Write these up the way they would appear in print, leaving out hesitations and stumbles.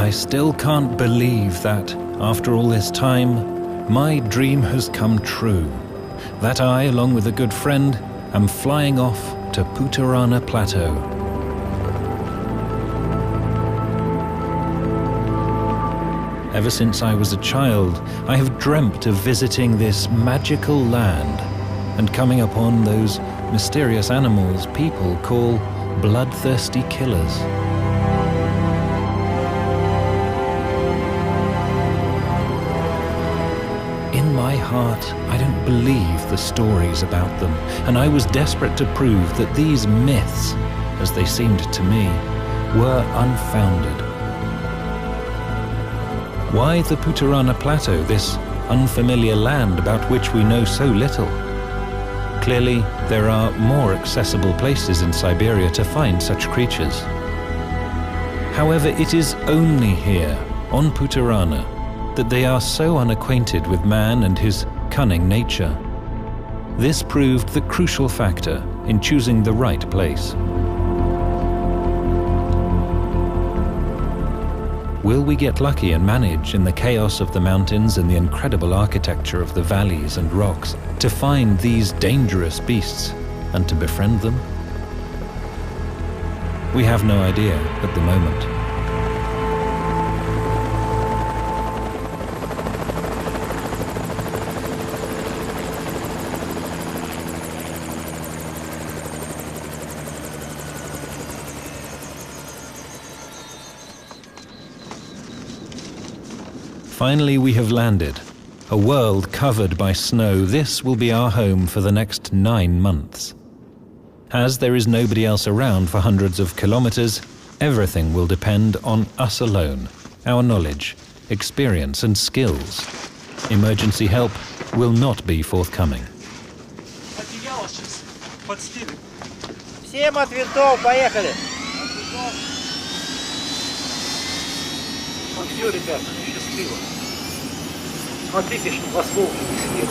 I still can't believe that, after all this time, my dream has come true. That I, along with a good friend, am flying off to Putarana Plateau. Ever since I was a child, I have dreamt of visiting this magical land and coming upon those mysterious animals people call bloodthirsty killers. In my heart, I don't believe the stories about them, and I was desperate to prove that these myths, as they seemed to me, were unfounded. Why the Putarana Plateau, this unfamiliar land about which we know so little? Clearly, there are more accessible places in Siberia to find such creatures. However, it is only here, on Putarana, that they are so unacquainted with man and his cunning nature. This proved the crucial factor in choosing the right place. Will we get lucky and manage, in the chaos of the mountains and the incredible architecture of the valleys and rocks, to find these dangerous beasts and to befriend them? We have no idea at the moment. Finally, we have landed. A world covered by snow, this will be our home for the next 9 months. As there is nobody else around for hundreds of kilometers, everything will depend on us alone, our knowledge, experience and skills. Emergency help will not be forthcoming. Всем от винтов, поехали! Ну все, ребята, счастливо. Смотрите, чтобы вас волки не съели.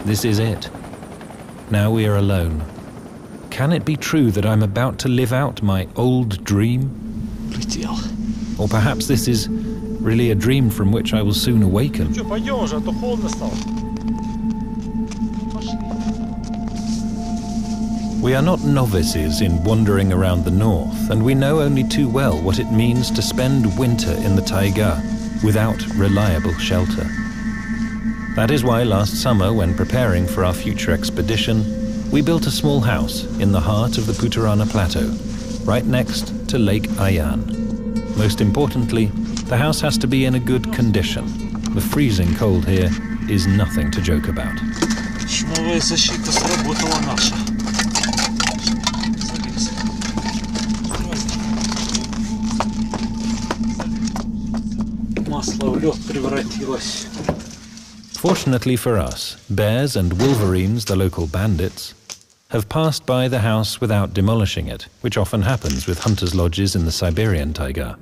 This is it. Now we are alone. Can it be true that I'm about to live out my old dream? Or perhaps this is really a dream from which I will soon awaken. We are not novices in wandering around the north, and we know only too well what it means to spend winter in the taiga without reliable shelter. That is why last summer, when preparing for our future expedition, we built a small house in the heart of the Putarana Plateau, right next to Lake Ayan. Most importantly, the house has to be in a good condition. The freezing cold here is nothing to joke about. Новая защита сработала наша. Масло в лед превратилось. Fortunately for us, bears and wolverines, the local bandits, have passed by the house without demolishing it, which often happens with hunters' lodges in the Siberian taiga.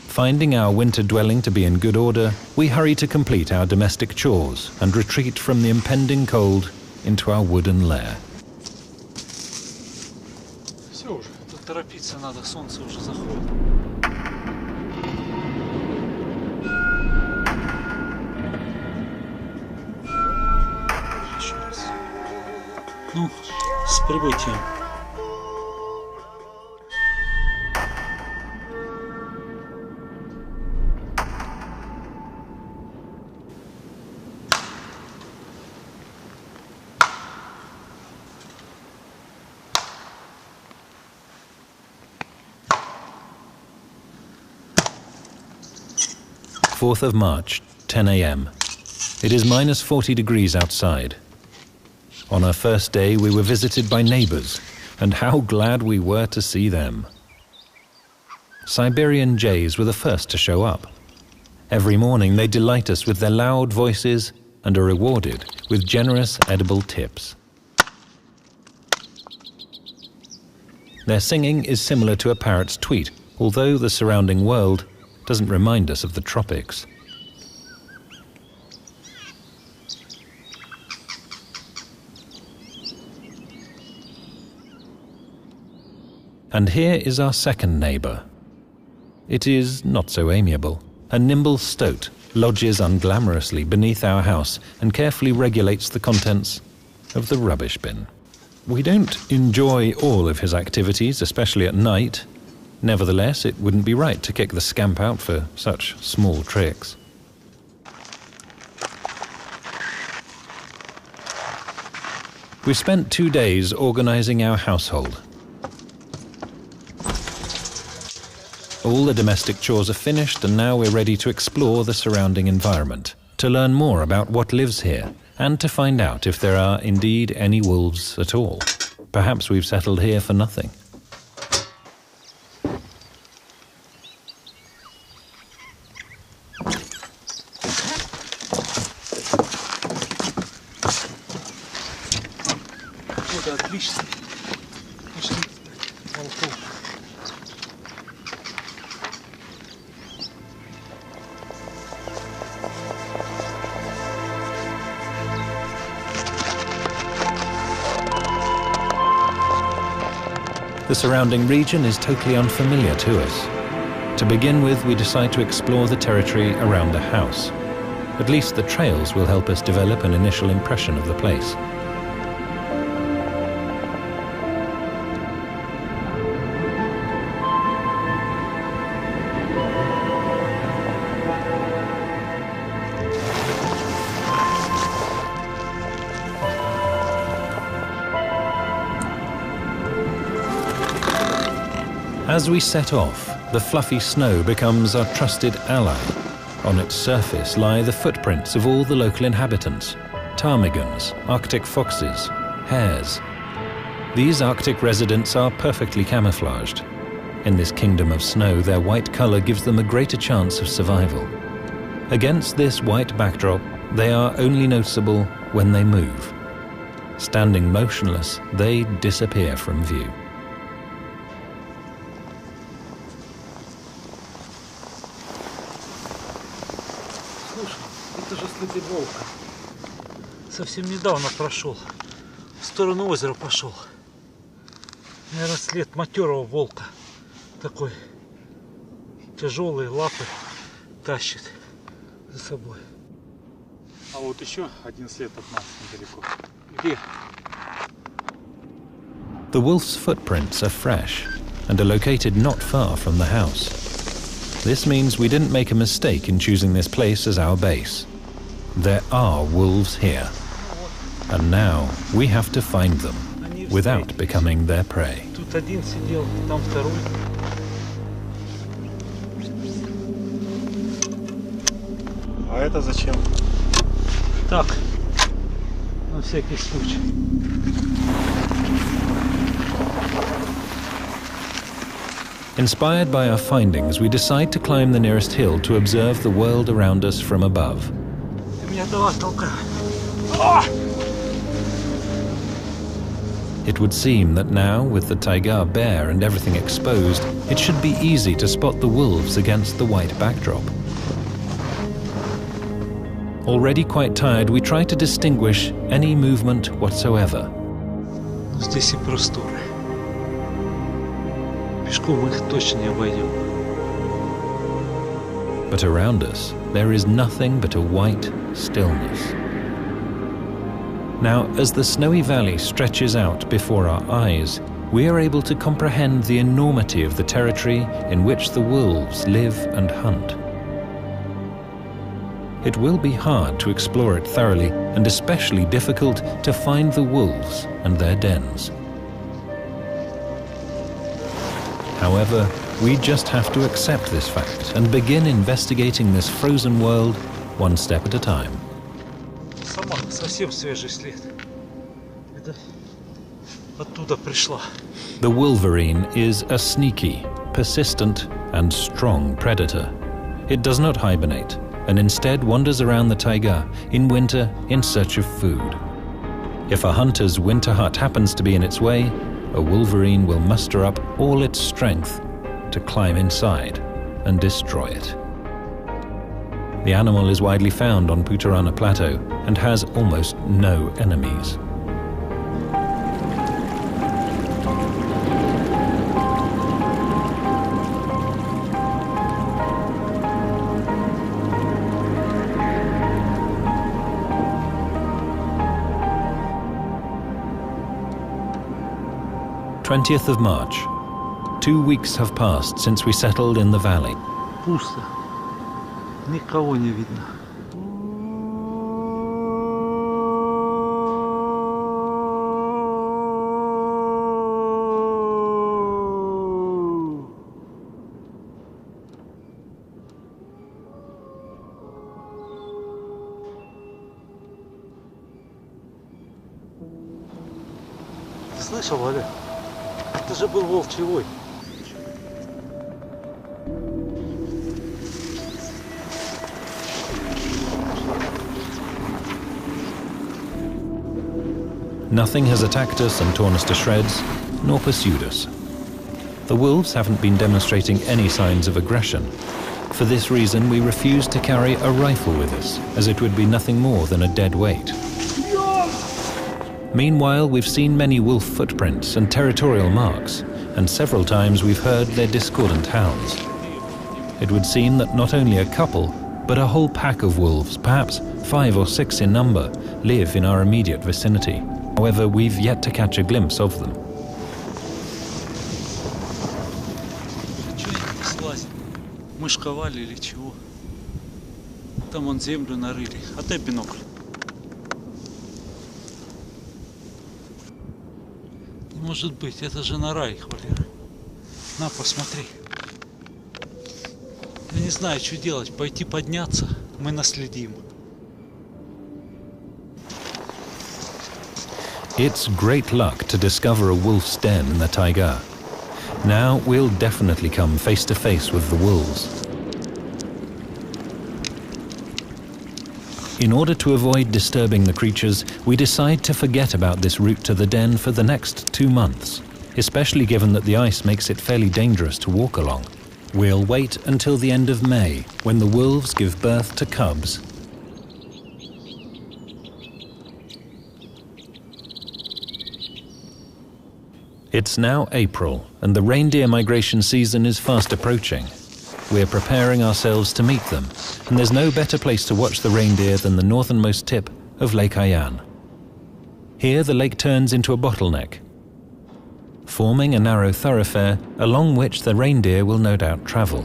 Finding our winter dwelling to be in good order, we hurry to complete our domestic chores and retreat from the impending cold into our wooden lair. Все уже, тут торопиться надо, солнце уже заходит. Ну, с прибытием. Fourth of March, 10 a.m. It is minus 40 degrees outside. On our first day, we were visited by neighbors, and how glad we were to see them. Siberian jays were the first to show up. Every morning, they delight us with their loud voices and are rewarded with generous edible tips. Their singing is similar to a parrot's tweet, although the surrounding world doesn't remind us of the tropics. And here is our second neighbour. It is not so amiable. A nimble stoat lodges unglamorously beneath our house and carefully regulates the contents of the rubbish bin. We don't enjoy all of his activities, especially at night. Nevertheless, it wouldn't be right to kick the scamp out for such small tricks. We spent 2 days organising our household. All the domestic chores are finished, and now we're ready to explore the surrounding environment, to learn more about what lives here, and to find out if there are indeed any wolves at all. Perhaps we've settled here for nothing. The surrounding region is totally unfamiliar to us. To begin with, we decide to explore the territory around the house. At least the trails will help us develop an initial impression of the place. As we set off, the fluffy snow becomes our trusted ally. On its surface lie the footprints of all the local inhabitants: ptarmigans, Arctic foxes, hares. These Arctic residents are perfectly camouflaged. In this kingdom of snow, their white color gives them a greater chance of survival. Against this white backdrop, they are only noticeable when they move. Standing motionless, they disappear from view. Это же следы волка. Совсем недавно прошел. В сторону озера пошел. Наверное, след матерого волка. Такой тяжелые лапы тащит за собой. А вот еще один след от нас недалеко. Где? The wolf's footprints are fresh and are located not far from the house. This means we didn't make a mistake in choosing this place as our base. There are wolves here, and now we have to find them without becoming their prey. Тут один сидел, там второй. А это зачем? Так, на всякий случай. Inspired by our findings, we decide to climb the nearest hill to observe the world around us from above. Ты меня давай толкай. It would seem that now, with the taiga bare and everything exposed, it should be easy to spot the wolves against the white backdrop. Already quite tired, we try to distinguish any movement whatsoever. Здесь и просторы. Пешком их точно не обойдем. But around us, there is nothing but a white stillness. Now, as the snowy valley stretches out before our eyes, we are able to comprehend the enormity of the territory in which the wolves live and hunt. It will be hard to explore it thoroughly, and especially difficult to find the wolves and their dens. However, we just have to accept this fact and begin investigating this frozen world one step at a time. Сама совсем свежий след. Это оттуда пришла. The wolverine is a sneaky, persistent, and strong predator. It does not hibernate, and instead wanders around the taiga in winter in search of food. If a hunter's winter hut happens to be in its way, a wolverine will muster up all its strength to climb inside and destroy it. The animal is widely found on Putarana Plateau and has almost no enemies. "20th of March. 2 weeks have passed since we settled in the valley. Пусто. Никого не видно. Ты слышал, Олег? Это же был волчий вой. Nothing has attacked us and torn us to shreds, nor pursued us. The wolves haven't been demonstrating any signs of aggression. For this reason, we refuse to carry a rifle with us, as it would be nothing more than a dead weight. Meanwhile, we've seen many wolf footprints and territorial marks, and several times we've heard their discordant howls. It would seem that not only a couple, but a whole pack of wolves, perhaps 5 or 6 in number, live in our immediate vicinity. However, we've yet to catch a glimpse of them. Чего они не слазят? Мышковали или чего? Там вон землю нарыли. Отдай бинокль. Не может быть, это же нора их, Валера. На, посмотри. Я не знаю, что делать. Пойти подняться. Мы наследим. It's great luck to discover a wolf's den in the taiga. Now we'll definitely come face to face with the wolves. In order to avoid disturbing the creatures, we decide to forget about this route to the den for the next 2 months, especially given that the ice makes it fairly dangerous to walk along. We'll wait until the end of May, when the wolves give birth to cubs. It's now April, and the reindeer migration season is fast approaching. We're preparing ourselves to meet them, and there's no better place to watch the reindeer than the northernmost tip of Lake Ayan. Here the lake turns into a bottleneck, forming a narrow thoroughfare along which the reindeer will no doubt travel.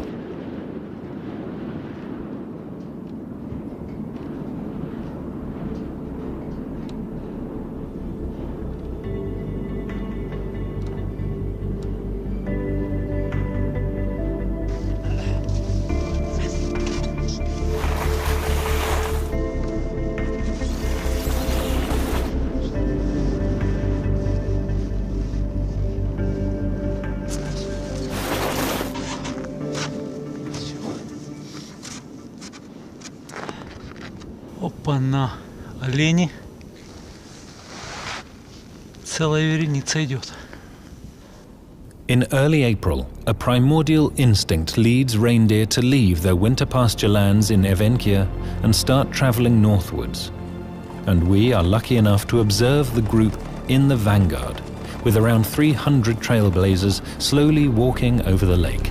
Опа-на, олени. Целая вереница идет. In early April, a primordial instinct leads reindeer to leave their winter pasture lands in Evenkia and start traveling northwards. And we are lucky enough to observe the group in the vanguard, with around 300 trailblazers slowly walking over the lake.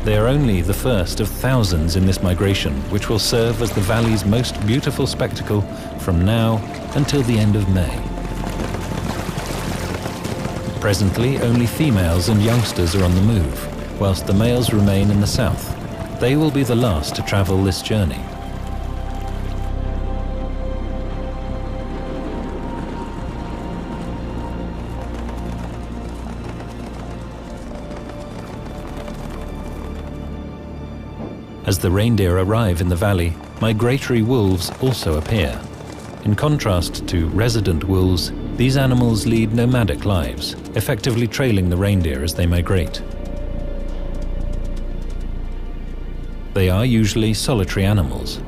They are only the first of thousands in this migration, which will serve as the valley's most beautiful spectacle from now until the end of May. Presently, only females and youngsters are on the move, whilst the males remain in the south. They will be the last to travel this journey. As the reindeer arrive in the valley, migratory wolves also appear. In contrast to resident wolves, these animals lead nomadic lives, effectively trailing the reindeer as they migrate. They are usually solitary animals.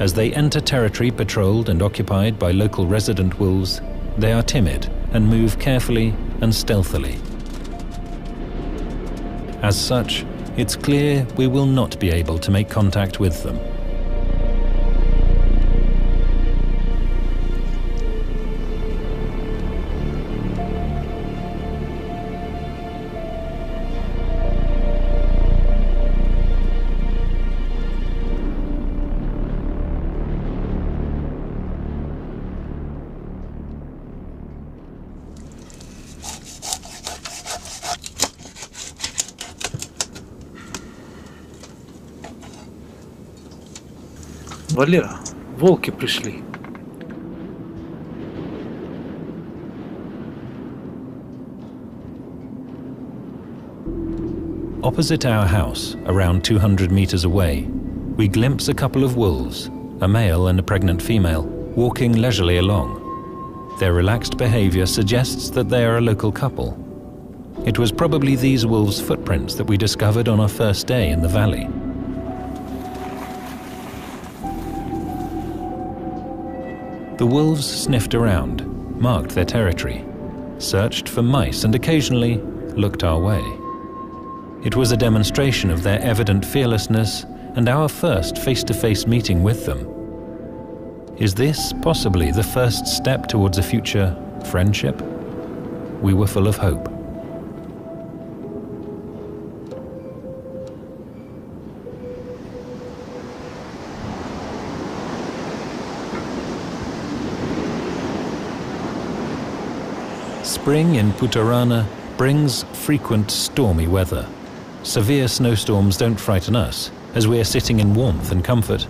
As they enter territory patrolled and occupied by local resident wolves, they are timid and move carefully and stealthily. As such, it's clear we will not be able to make contact with them. Валера, волки пришли. Opposite our house, around 200 meters away, we glimpse a couple of wolves, a male and a pregnant female, walking leisurely along. Their relaxed behavior suggests that they are a local couple. It was probably these wolves' footprints that we discovered on our first day in the valley. The wolves sniffed around, marked their territory, searched for mice and occasionally looked our way. It was a demonstration of their evident fearlessness and our first face-to-face meeting with them. Is this possibly the first step towards a future friendship? We were full of hope. Spring in Putarana brings frequent stormy weather. Severe snowstorms don't frighten us, as we are sitting in warmth and comfort.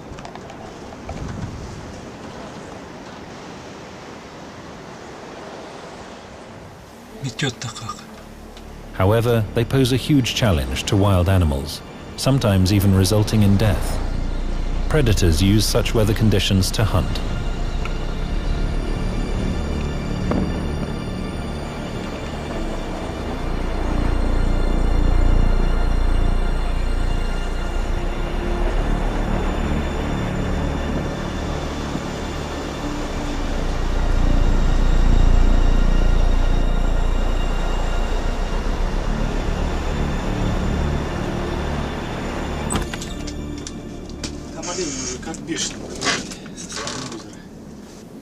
However, they pose a huge challenge to wild animals, sometimes even resulting in death. Predators use such weather conditions to hunt.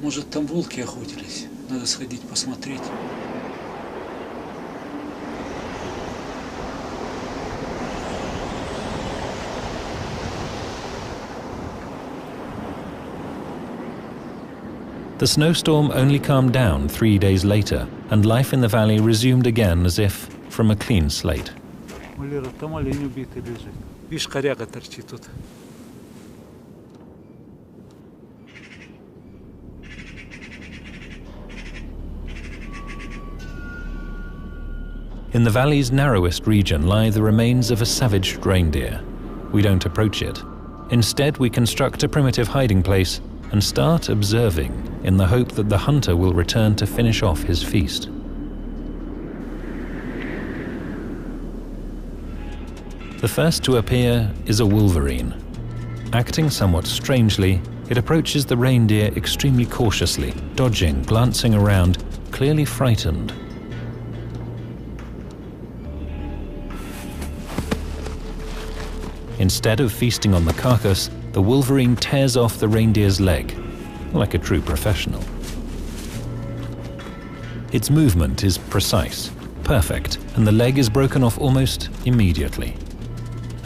Может, там волки охотились? Надо сходить посмотреть. The snowstorm only calmed down 3 days later, and life in the valley resumed again as if from a clean slate. Валера, там олень убитый лежит. Видишь, коряга торчит тут. In the valley's narrowest region lie the remains of a savaged reindeer. We don't approach it. Instead, we construct a primitive hiding place and start observing in the hope that the hunter will return to finish off his feast. The first to appear is a wolverine. Acting somewhat strangely, it approaches the reindeer extremely cautiously, dodging, glancing around, clearly frightened. Instead of feasting on the carcass, the wolverine tears off the reindeer's leg, like a true professional. Its movement is precise, perfect, and the leg is broken off almost immediately.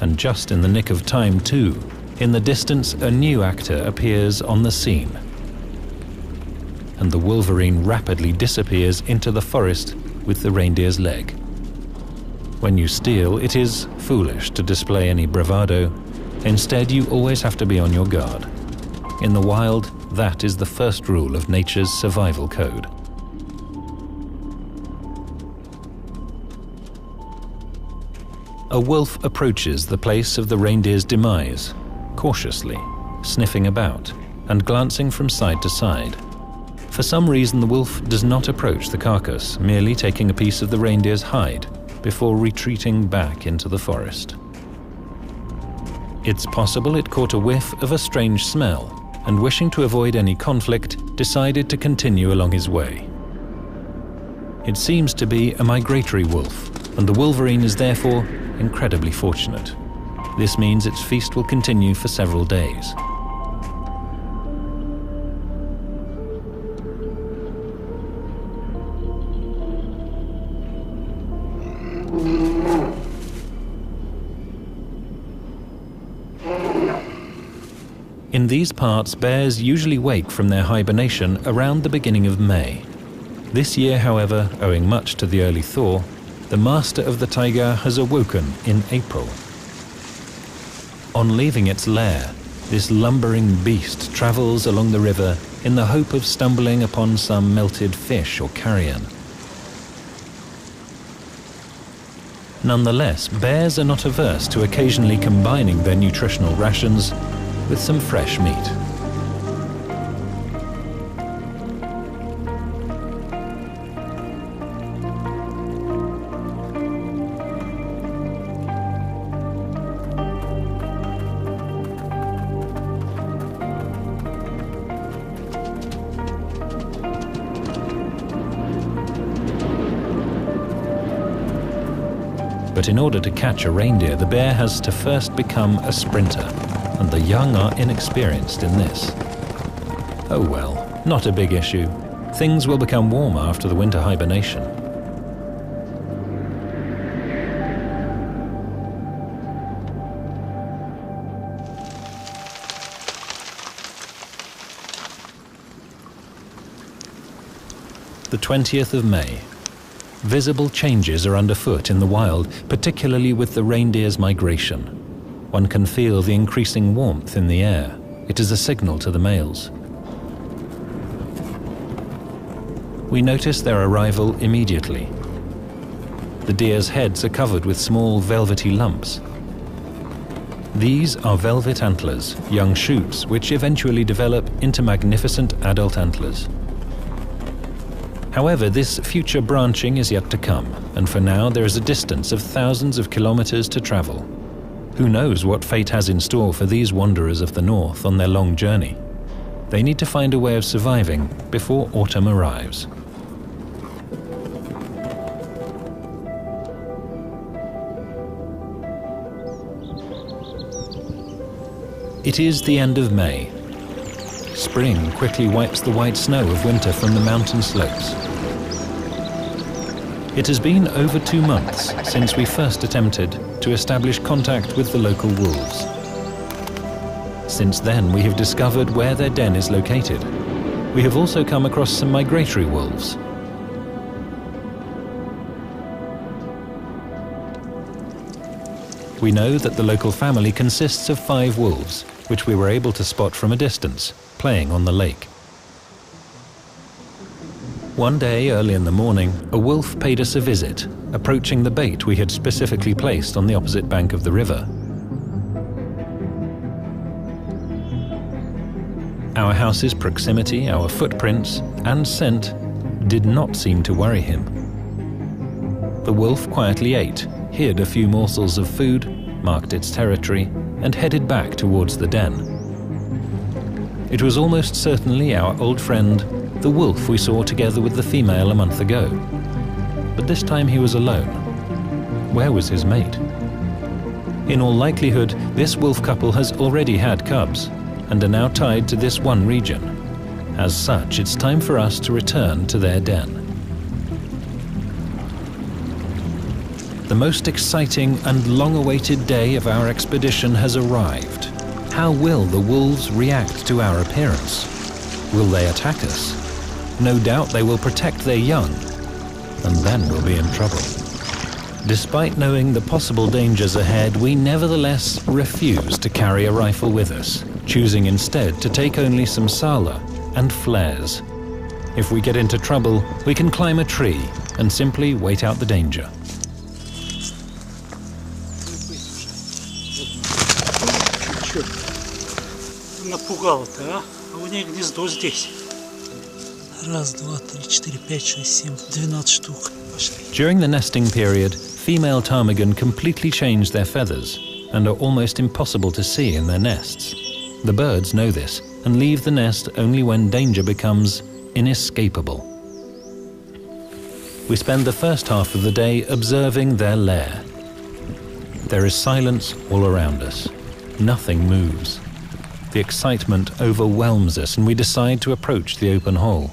And just in the nick of time too, in the distance a new actor appears on the scene. And the wolverine rapidly disappears into the forest with the reindeer's leg. When you steal, it is foolish to display any bravado. Instead, you always have to be on your guard. In the wild, that is the first rule of nature's survival code. A wolf approaches the place of the reindeer's demise, cautiously, sniffing about and glancing from side to side. For some reason, the wolf does not approach the carcass, merely taking a piece of the reindeer's hide before retreating back into the forest. It's possible it caught a whiff of a strange smell and, wishing to avoid any conflict, decided to continue along his way. It seems to be a migratory wolf, and the wolverine is therefore incredibly fortunate. This means its feast will continue for several days. In these parts, bears usually wake from their hibernation around the beginning of May. This year, however, owing much to the early thaw, the master of the taiga has awoken in April. On leaving its lair, this lumbering beast travels along the river in the hope of stumbling upon some melted fish or carrion. Nonetheless, bears are not averse to occasionally combining their nutritional rations with some fresh meat. But in order to catch a reindeer, the bear has to first become a sprinter, and the young are inexperienced in this. Oh well, not a big issue. Things will become warmer after the winter hibernation. The 20th of May. Visible changes are underfoot in the wild, particularly with the reindeer's migration. One can feel the increasing warmth in the air. It is a signal to the males. We notice their arrival immediately. The deer's heads are covered with small velvety lumps. These are velvet antlers, young shoots which eventually develop into magnificent adult antlers. However, this future branching is yet to come, and for now there is a distance of thousands of kilometers to travel. Who knows what fate has in store for these wanderers of the north on their long journey? They need to find a way of surviving before autumn arrives. It is the end of May. Spring quickly wipes the white snow of winter from the mountain slopes. It has been over 2 months since we first attempted to establish contact with the local wolves. Since then, we have discovered where their den is located. We have also come across some migratory wolves. We know that the local family consists of 5 wolves, which we were able to spot from a distance, playing on the lake. One day, early in the morning, a wolf paid us a visit, approaching the bait we had specifically placed on the opposite bank of the river. Our house's proximity, our footprints, and scent did not seem to worry him. The wolf quietly ate, hid a few morsels of food, marked its territory, and headed back towards the den. It was almost certainly our old friend, the wolf we saw together with the female a month ago. But this time he was alone. Where was his mate? In all likelihood, this wolf couple has already had cubs and are now tied to this one region. As such, it's time for us to return to their den. The most exciting and long-awaited day of our expedition has arrived. How will the wolves react to our appearance? Will they attack us? No doubt they will protect their young, and then we'll be in trouble. Despite knowing the possible dangers ahead, we nevertheless refuse to carry a rifle with us, choosing instead to take only some sala and flares. If we get into trouble, we can climb a tree and simply wait out the danger. Напугал-то, а? А у нее гнездо здесь. Раз, два, три, четыре, пять, шесть, семь, 12 штук. Пошли. During the nesting period, female ptarmigan completely change their feathers and are almost impossible to see in their nests. The birds know this and leave the nest only when danger becomes inescapable. We spend the first half of the day observing their lair. There is silence all around us. Nothing moves. The excitement overwhelms us and we decide to approach the open hole.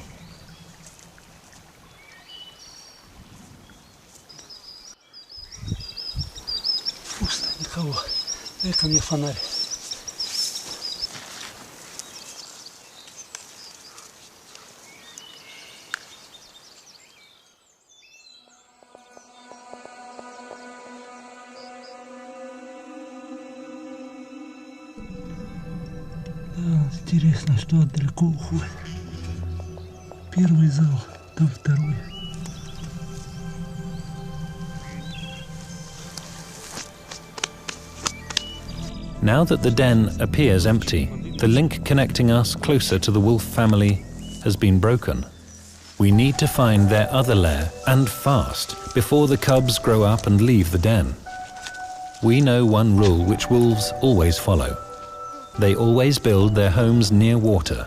Пусто, никого. Дай-ка мне фонарь. Интересно, что далеко уходит. Первый зал, там второй. Now that the den appears empty, the link connecting us closer to the wolf family has been broken. We need to find their other lair, and fast, before the cubs grow up and leave the den. We know one rule which wolves always follow. They always build their homes near water.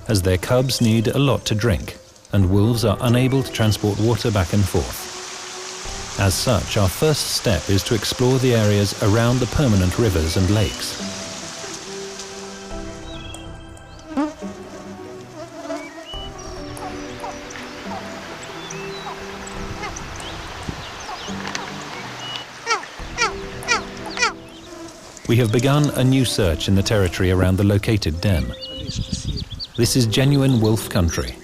As their cubs need a lot to drink, and wolves are unable to transport water back and forth. As such, our first step is to explore the areas around the permanent rivers and lakes. We have begun a new search in the territory around the located den. This is genuine wolf country.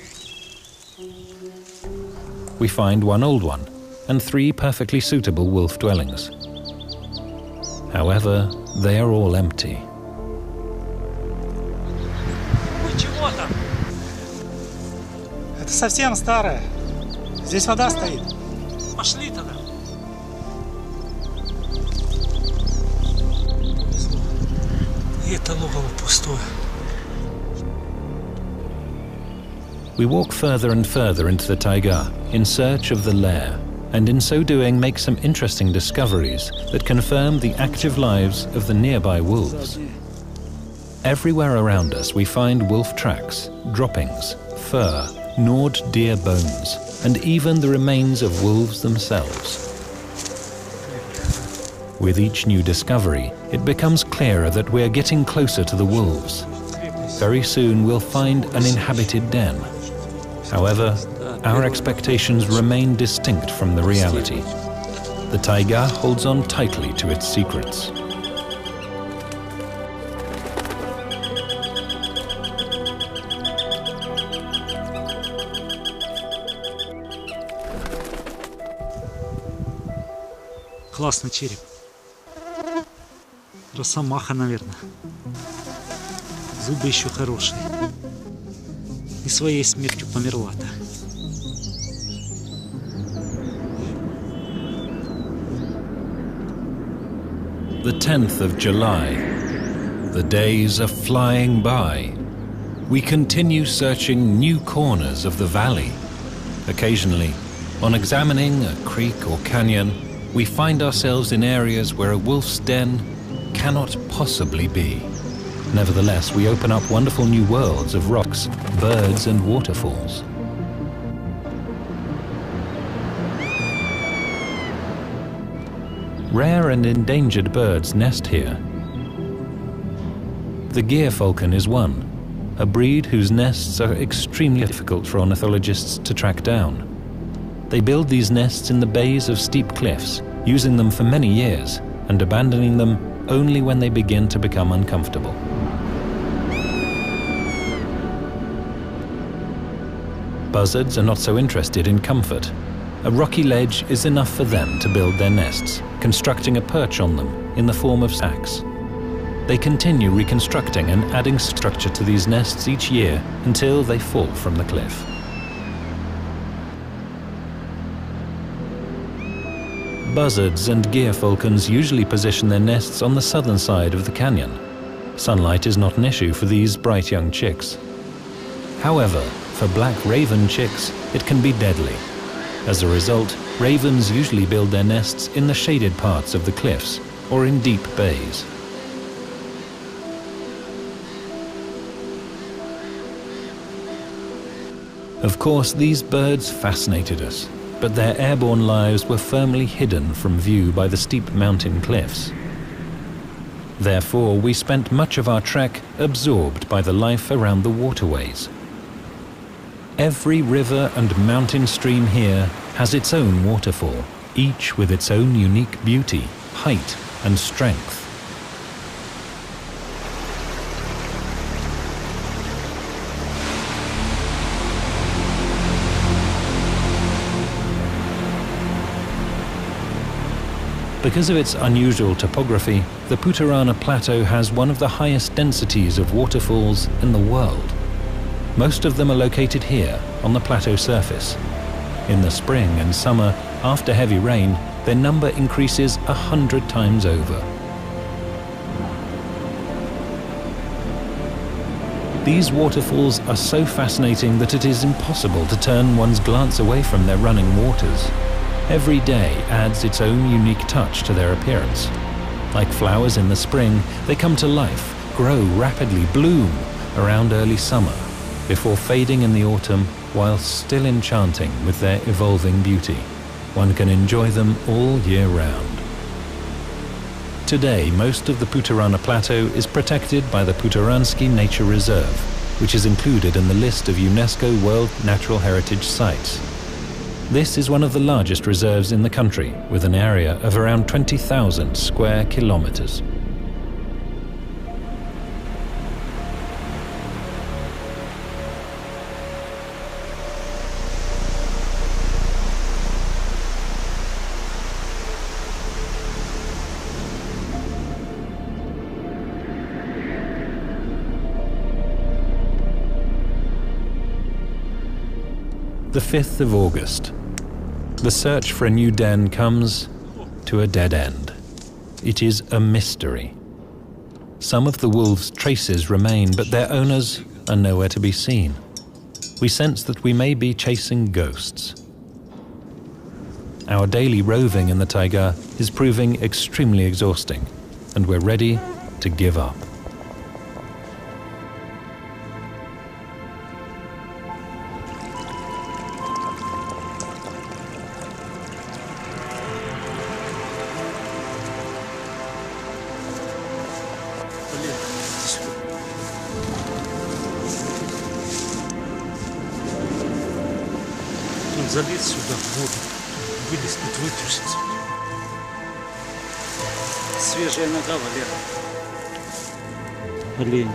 We find one old one and 3 perfectly suitable wolf dwellings. However, they are all empty. Чего там? Это совсем старое. Здесь вода стоит. Пошли тогда. И это логово пустое. We walk further and further into the taiga in search of the lair, and in so doing make some interesting discoveries that confirm the active lives of the nearby wolves. Everywhere around us we find wolf tracks, droppings, fur, gnawed deer bones, and even the remains of wolves themselves. With each new discovery, it becomes clearer that we are getting closer to the wolves. Very soon we'll find an inhabited den. However, our expectations remain distinct from the reality. The taiga holds on tightly to its secrets. Классный череп. Росомаха, наверное. Зубы еще хорошие. И своей смертью померла-то. The 10th of July. The days are flying by. We continue searching new corners of the valley. Occasionally, on examining a creek or canyon, we find ourselves in areas where a wolf's den cannot possibly be. Nevertheless, we open up wonderful new worlds of rocks, birds and waterfalls. Rare and endangered birds nest here. The gear falcon is one, a breed whose nests are extremely difficult for ornithologists to track down. They build these nests in the bays of steep cliffs, using them for many years and abandoning them only when they begin to become uncomfortable. Buzzards are not so interested in comfort. A rocky ledge is enough for them to build their nests, constructing a perch on them in the form of sacks. They continue reconstructing and adding structure to these nests each year until they fall from the cliff. Buzzards and gear falcons usually position their nests on the southern side of the canyon. Sunlight is not an issue for these bright young chicks. However, for black raven chicks, it can be deadly. As a result, ravens usually build their nests in the shaded parts of the cliffs or in deep bays. Of course, these birds fascinated us, but their airborne lives were firmly hidden from view by the steep mountain cliffs. Therefore, we spent much of our trek absorbed by the life around the waterways. Every river and mountain stream here has its own waterfall, each with its own unique beauty, height, and strength. Because of its unusual topography, the Putarana Plateau has one of the highest densities of waterfalls in the world. Most of them are located here, on the plateau surface. In the spring and summer, after heavy rain, their number increases 100 times over. These waterfalls are so fascinating that it is impossible to turn one's glance away from their running waters. Every day adds its own unique touch to their appearance. Like flowers in the spring, they come to life, grow rapidly, bloom around early summer, before fading in the autumn while still enchanting with their evolving beauty. One can enjoy them all year round. Today, most of the Putarana Plateau is protected by the Putaransky Nature Reserve, which is included in the list of UNESCO World Natural Heritage Sites. This is one of the largest reserves in the country, with an area of around 20,000 square kilometers. The 5th of August. The search for a new den comes to a dead end. It is a mystery. Some of the wolves' traces remain, but their owners are nowhere to be seen. We sense that we may be chasing ghosts. Our daily roving in the taiga is proving extremely exhausting, and we're ready to give up. Залезть сюда в воду, вылез, тут вытруситься. Свежая нога, Валера. Олень.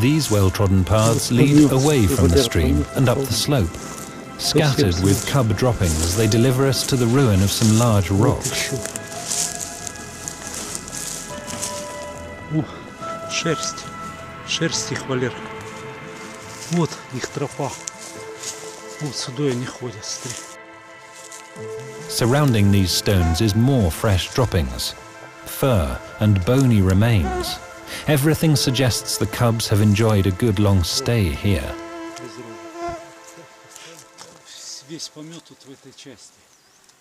These well-trodden paths lead away from the stream and up the slope, scattered with cub droppings. They deliver us to the ruin of some large rocks. Шерсть. Шерсть их, Валера. Вот их тропа. Вот сюда они ходят, смотри. Surrounding these stones is more fresh droppings, fur and bony remains. Everything suggests the cubs have enjoyed a good long stay here. Весь помет тут в этой части.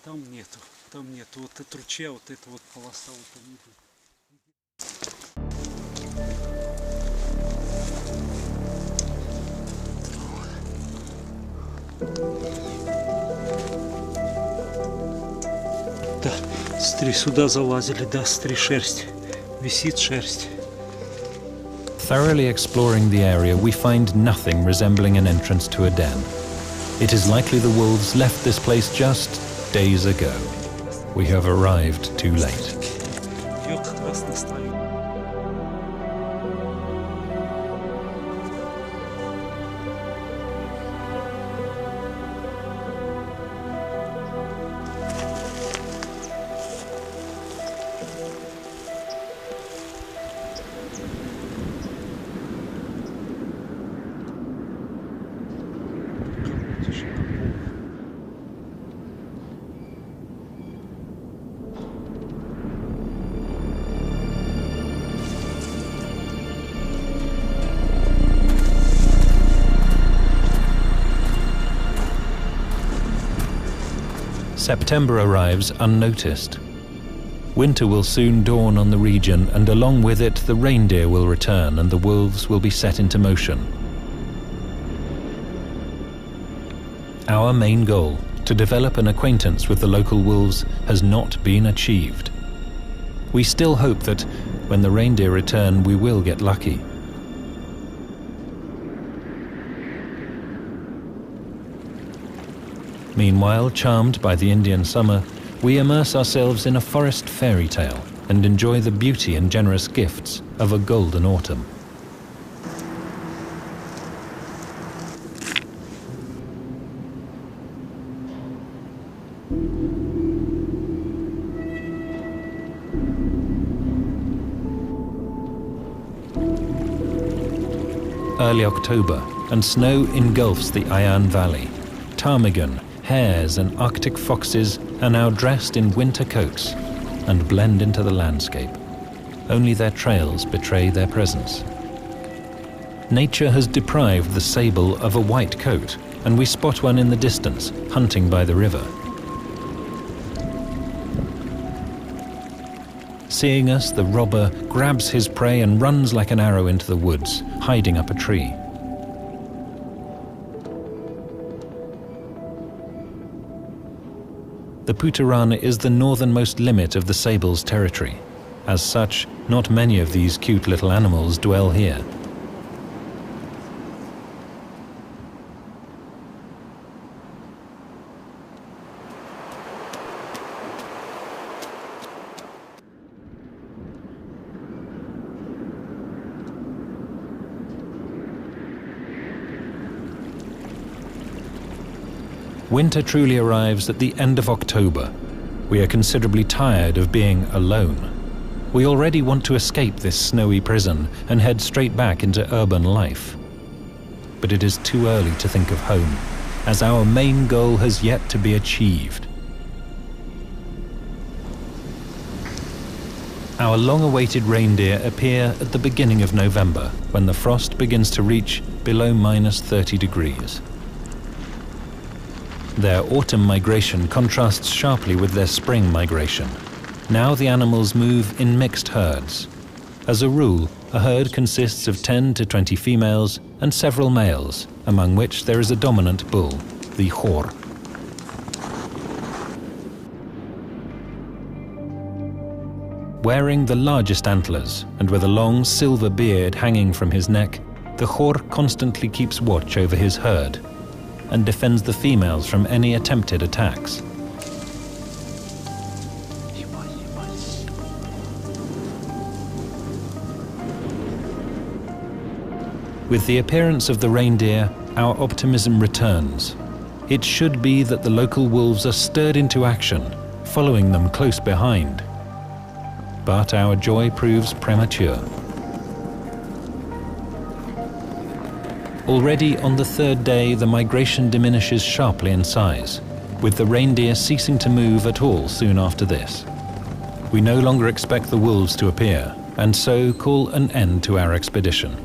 Там нету, там нету. Вот это ручья, вот эта вот полоса вот там нету. Да, смотри, сюда залазили, да, смотри, шерсть. Висит шерсть. Thoroughly exploring the area, we find nothing resembling an entrance to a den. It is likely the wolves left this place just days ago. We have arrived too late. September arrives unnoticed. Winter will soon dawn on the region, and along with it the reindeer will return and the wolves will be set into motion. Our main goal, to develop an acquaintance with the local wolves, has not been achieved. We still hope that, when the reindeer return, we will get lucky. Meanwhile, charmed by the Indian summer, we immerse ourselves in a forest fairy tale and enjoy the beauty and generous gifts of a golden autumn. Early October, and snow engulfs the Ayan Valley. Ptarmigan, hares and Arctic foxes are now dressed in winter coats and blend into the landscape. Only their trails betray their presence. Nature has deprived the sable of a white coat, and we spot one in the distance, hunting by the river. Seeing us, the robber grabs his prey and runs like an arrow into the woods, hiding up a tree. The Putarana is the northernmost limit of the sable's territory. As such, not many of these cute little animals dwell here. Winter truly arrives at the end of October. We are considerably tired of being alone. We already want to escape this snowy prison and head straight back into urban life. But it is too early to think of home, as our main goal has yet to be achieved. Our long-awaited reindeer appear at the beginning of November, when the frost begins to reach below -30 degrees. Their autumn migration contrasts sharply with their spring migration. Now the animals move in mixed herds. As a rule, a herd consists of 10 to 20 females and several males, among which there is a dominant bull, the hor. Wearing the largest antlers and with a long silver beard hanging from his neck, the hor constantly keeps watch over his herd and defends the females from any attempted attacks. With the appearance of the reindeer, our optimism returns. It should be that the local wolves are stirred into action, following them close behind. But our joy proves premature. Already on the third day, the migration diminishes sharply in size, with the reindeer ceasing to move at all soon after this. We no longer expect the wolves to appear, and so call an end to our expedition.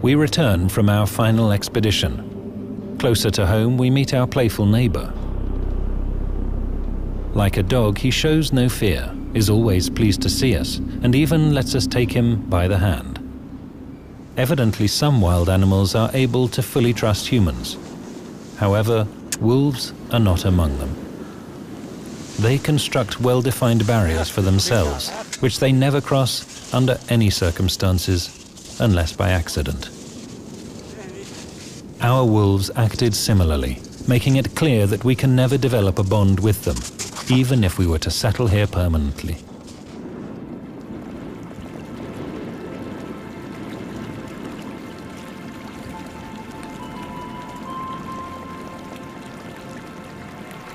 We return from our final expedition. Closer to home, we meet our playful neighbor. Like a dog, he shows no fear, is always pleased to see us, and even lets us take him by the hand. Evidently, some wild animals are able to fully trust humans. However, wolves are not among them. They construct well-defined barriers for themselves, which they never cross under any circumstances, unless by accident. Our wolves acted similarly, making it clear that we can never develop a bond with them, even if we were to settle here permanently.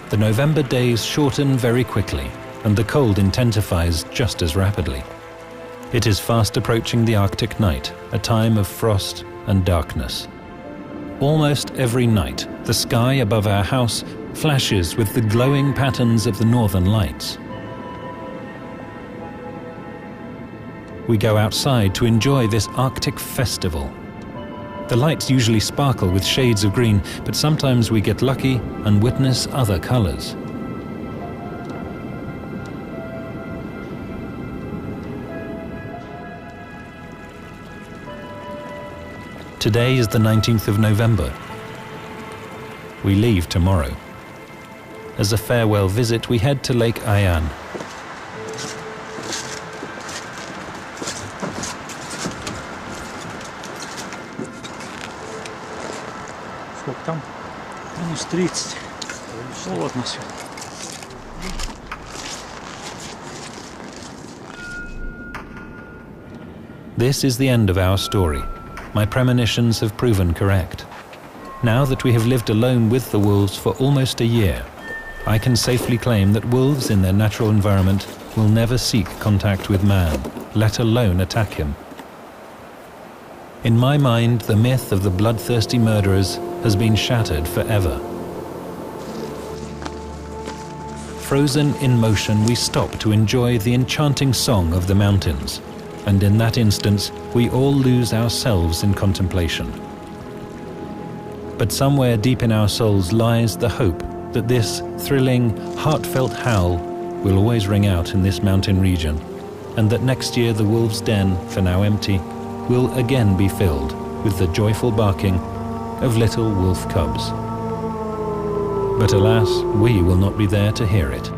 The November days shorten very quickly, and the cold intensifies just as rapidly. It is fast approaching the Arctic night, a time of frost and darkness. Almost every night, the sky above our house flashes with the glowing patterns of the northern lights. we go outside to enjoy this Arctic festival. The lights usually sparkle with shades of green, but sometimes we get lucky and witness other colors. Today is the 19th of November. We leave tomorrow. As a farewell visit, we head to Lake Ayan. Сколько там? Минус 30. Холодно все. This is the end of our story. My premonitions have proven correct. Now that we have lived alone with the wolves for almost a year, I can safely claim that wolves in their natural environment will never seek contact with man, let alone attack him. In my mind, the myth of the bloodthirsty murderers has been shattered forever. Frozen in motion, we stop to enjoy the enchanting song of the mountains, and in that instance, we all lose ourselves in contemplation. But somewhere deep in our souls lies the hope that this thrilling, heartfelt howl will always ring out in this mountain region, and that next year the wolf's den, for now empty, will again be filled with the joyful barking of little wolf cubs. But alas, we will not be there to hear it.